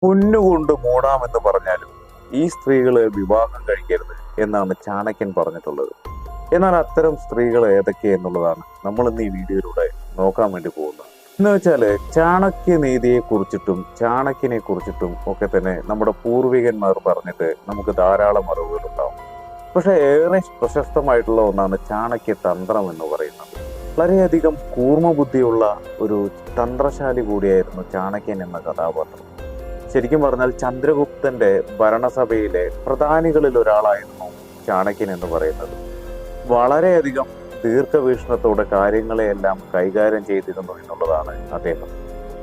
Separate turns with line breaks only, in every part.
പൊന്നുകൊണ്ട് മൂടാമെന്ന് പറഞ്ഞാലും ഈ സ്ത്രീകളെ വിവാഹം കഴിക്കരുത് എന്നാണ് ചാണക്യൻ പറഞ്ഞിട്ടുള്ളത്. എന്നാൽ അത്തരം സ്ത്രീകൾ ഏതൊക്കെയെന്നുള്ളതാണ് നമ്മൾ ഇന്ന് ഈ വീഡിയോയിലൂടെ നോക്കാൻ വേണ്ടി പോകുന്നത്. എന്ന് വെച്ചാൽ ചാണക്യ നീതിയെ കുറിച്ചിട്ടും ചാണക്യനെ കുറിച്ചിട്ടും ഒക്കെ തന്നെ നമ്മുടെ പൂർവികന്മാർ പറഞ്ഞിട്ട് നമുക്ക് ധാരാളം അറിവുകൾ ഉണ്ടാവും. പക്ഷെ ഏറെ പ്രശസ്തമായിട്ടുള്ള ഒന്നാണ് ചാണക്യ തന്ത്രം എന്ന് പറയുന്നത്. വളരെയധികം കൂർമ്മ ബുദ്ധിയുള്ള ഒരു തന്ത്രശാലി കൂടിയായിരുന്നു ചാണക്യൻ എന്ന കഥാപാത്രം. ശരിക്കും പറഞ്ഞാൽ ചന്ദ്രഗുപ്തന്റെ ഭരണസഭയിലെ പ്രധാനികളിൽ ഒരാളായിരുന്നു ചാണക്യൻ എന്ന് പറയുന്നത്. വളരെയധികം ദീർഘവീക്ഷണത്തോടെ കാര്യങ്ങളെയെല്ലാം കൈകാര്യം ചെയ്തിരുന്നു എന്നുള്ളതാണ് അദ്ദേഹം.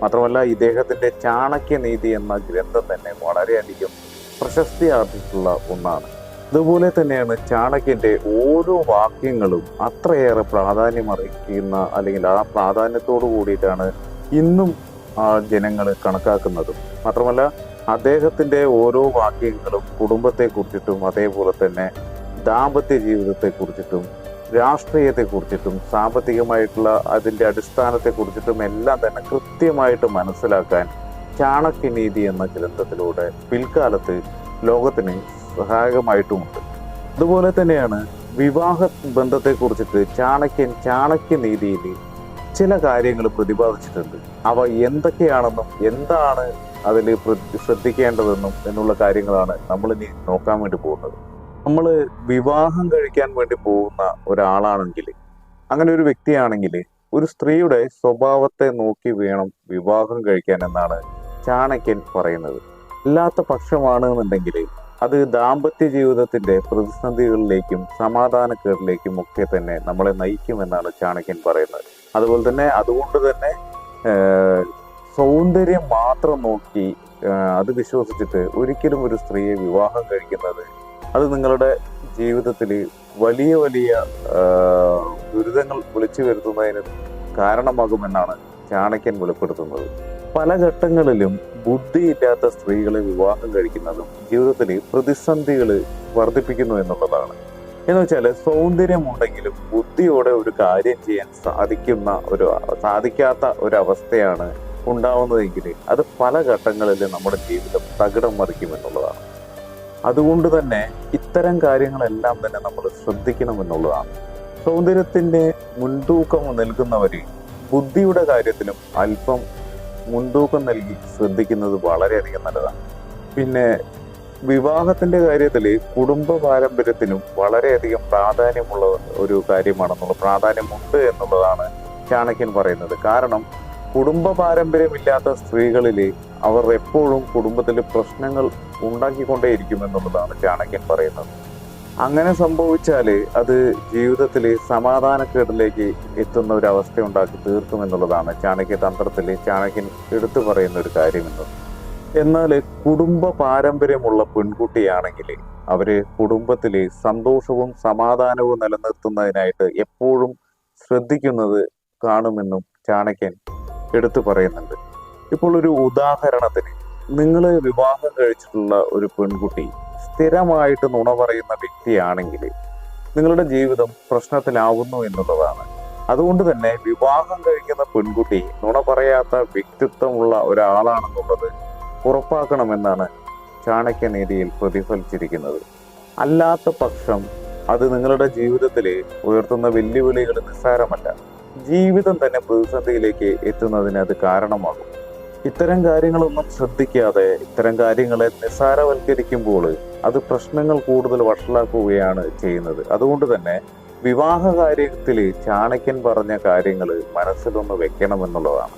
മാത്രമല്ല ഇദ്ദേഹത്തിന്റെ ചാണക്യനീതി എന്ന ഗ്രന്ഥം തന്നെ വളരെയധികം പ്രശസ്തി ആർജിച്ചിട്ടുള്ള ഒന്നാണ്. അതുപോലെ തന്നെയാണ് ചാണക്യന്റെ ഓരോ വാക്യങ്ങളും അത്രയേറെ പ്രാധാന്യമറിയിക്കുന്ന അല്ലെങ്കിൽ ആ പ്രാധാന്യത്തോടു കൂടിയിട്ടാണ് ഇന്നും ജനങ്ങൾ കണക്കാക്കുന്നതും. മാത്രമല്ല അദ്ദേഹത്തിന്റെ ഓരോ വാക്യങ്ങളും കുടുംബത്തെക്കുറിച്ചിട്ടും അതേപോലെ തന്നെ ദാമ്പത്യ ജീവിതത്തെക്കുറിച്ചിട്ടും രാഷ്ട്രീയത്തെക്കുറിച്ചിട്ടും സാമ്പത്തികമായിട്ടുള്ള അതിൻ്റെ അടിസ്ഥാനത്തെക്കുറിച്ചിട്ടും എല്ലാം തന്നെ കൃത്യമായിട്ട് മനസ്സിലാക്കാൻ ചാണക്യനീതി എന്ന ഗ്രന്ഥത്തിലൂടെ പിൽക്കാലത്ത് ലോകത്തിന് സഹായകമായിട്ടുമുണ്ട്. അതുപോലെ തന്നെയാണ് വിവാഹ ബന്ധത്തെക്കുറിച്ചിട്ട് ചാണക്യനീതിയിൽ ചില കാര്യങ്ങൾ പ്രതിപാദിച്ചിട്ടുണ്ട്. അവ എന്തൊക്കെയാണെന്നും എന്താണ് അതിൽ ശ്രദ്ധിക്കേണ്ടതെന്നും എന്നുള്ള കാര്യങ്ങളാണ് നമ്മൾ ഇനി നോക്കാൻ വേണ്ടി പോകുന്നത്. നമ്മൾ വിവാഹം കഴിക്കാൻ വേണ്ടി പോകുന്ന ഒരാളാണെങ്കിൽ, അങ്ങനെ ഒരു വ്യക്തിയാണെങ്കിൽ ഒരു സ്ത്രീയുടെ സ്വഭാവത്തെ നോക്കി വേണം വിവാഹം കഴിക്കാൻ എന്നാണ് ചാണക്യൻ പറയുന്നത്. അല്ലാത്ത പക്ഷമാണെന്നുണ്ടെങ്കിൽ അത് ദാമ്പത്യ ജീവിതത്തിന്റെ പ്രതിസന്ധികളിലേക്കും സമാധാനക്കേടിലേക്കും ഒക്കെ തന്നെ നമ്മളെ നയിക്കുമെന്നാണ് ചാണക്യൻ പറയുന്നത്. അതുപോലെ തന്നെ അതുകൊണ്ട് തന്നെ സൗന്ദര്യം മാത്രം നോക്കി അത് വിശ്വസിച്ചിട്ട് ഒരിക്കലും ഒരു സ്ത്രീയെ വിവാഹം കഴിക്കുന്നത് അത് നിങ്ങളുടെ ജീവിതത്തിൽ വലിയ വലിയ ദുരിതങ്ങൾ വിളിച്ചു വരുത്തുന്നതിന് കാരണമാകുമെന്നാണ് ചാണക്യൻ വെളിപ്പെടുത്തുന്നത്. പല ഘട്ടങ്ങളിലും ബുദ്ധിയില്ലാത്ത സ്ത്രീകളെ വിവാഹം കഴിക്കുന്നതും ജീവിതത്തിൽ പ്രതിസന്ധികൾ വർദ്ധിപ്പിക്കുന്നു എന്നുള്ളതാണ്. എന്ന് വെച്ചാൽ സൗന്ദര്യമുണ്ടെങ്കിലും ബുദ്ധിയോടെ ഒരു കാര്യം ചെയ്യാൻ സാധിക്കാത്ത ഒരവസ്ഥയാണ് ഉണ്ടാവുന്നതെങ്കിൽ അത് പല ഘട്ടങ്ങളിലും നമ്മുടെ ജീവിതം തകിടം മറിക്കുമെന്നുള്ളതാണ്. അതുകൊണ്ട് തന്നെ ഇത്തരം കാര്യങ്ങളെല്ലാം തന്നെ നമ്മൾ ശ്രദ്ധിക്കണമെന്നുള്ളതാണ്. സൗന്ദര്യത്തിന്റെ മുൻതൂക്കം നൽകുന്നവര് ബുദ്ധിയുടെ കാര്യത്തിലും അല്പം മുൻതൂക്കം നൽകി ശ്രദ്ധിക്കുന്നത് വളരെയധികം നല്ലതാണ്. പിന്നെ വിവാഹത്തിന്റെ കാര്യത്തിൽ കുടുംബ പാരമ്പര്യത്തിനും വളരെയധികം പ്രാധാന്യമുള്ള ഒരു പ്രാധാന്യമുണ്ട് എന്നുള്ളതാണ് ചാണക്യൻ പറയുന്നത്. കാരണം കുടുംബ പാരമ്പര്യമില്ലാത്ത സ്ത്രീകളിൽ അവർ എപ്പോഴും കുടുംബത്തിൽ പ്രശ്നങ്ങൾ ഉണ്ടാക്കിക്കൊണ്ടേയിരിക്കും എന്നുള്ളതാണ് ചാണക്യൻ പറയുന്നത്. അങ്ങനെ സംഭവിച്ചാൽ അത് ജീവിതത്തിൽ സമാധാനക്കേടിലേക്ക് എത്തുന്ന ഒരു അവസ്ഥ ഉണ്ടാക്കി തീർക്കുമെന്നുള്ളതാണ് ചാണക്യ തന്ത്രത്തിൽ ചാണക്യൻ എടുത്തു പറയുന്ന ഒരു കാര്യമെന്നത്. എന്നാൽ കുടുംബ പാരമ്പര്യമുള്ള പെൺകുട്ടിയാണെങ്കിൽ അവര് കുടുംബത്തില് സന്തോഷവും സമാധാനവും നിലനിർത്തുന്നതിനായിട്ട് എപ്പോഴും ശ്രദ്ധിക്കുന്നത് കാണുമെന്നും ചാണക്യൻ എടുത്തു പറയുന്നുണ്ട്. ഇപ്പോൾ ഒരു ഉദാഹരണത്തിന്, നിങ്ങൾ വിവാഹം കഴിച്ചിട്ടുള്ള ഒരു പെൺകുട്ടി സ്ഥിരമായിട്ട് നുണ പറയുന്ന വ്യക്തിയാണെങ്കിൽ നിങ്ങളുടെ ജീവിതം പ്രശ്നത്തിലാവുന്നു എന്നുള്ളതാണ്. അതുകൊണ്ട് തന്നെ വിവാഹം കഴിക്കുന്ന പെൺകുട്ടി നുണ പറയാത്ത വ്യക്തിത്വമുള്ള ഒരാളാണെന്നുള്ളത് ഉറപ്പാക്കണമെന്നാണ് ചാണക്യനീതിയിൽ പ്രതിഫലിച്ചിരിക്കുന്നത്. അല്ലാത്ത പക്ഷം അത് നിങ്ങളുടെ ജീവിതത്തിൽ ഉയർത്തുന്ന വെല്ലുവിളികൾ നിസ്സാരമല്ല, ജീവിതം തന്നെ പ്രതിസന്ധിയിലേക്ക് എത്തുന്നതിന് അത് കാരണമാകും. ഇത്തരം കാര്യങ്ങളൊന്നും ശ്രദ്ധിക്കാതെ ഇത്തരം കാര്യങ്ങളെ നിസ്സാരവൽക്കരിക്കുമ്പോൾ അത് പ്രശ്നങ്ങൾ കൂടുതൽ വഷളാക്കുകയാണ് ചെയ്യുന്നത്. അതുകൊണ്ട് തന്നെ വിവാഹ കാര്യത്തിൽ ചാണക്യൻ പറഞ്ഞ കാര്യങ്ങൾ മനസ്സിലൊന്ന് വെക്കണമെന്നുള്ളതാണ്.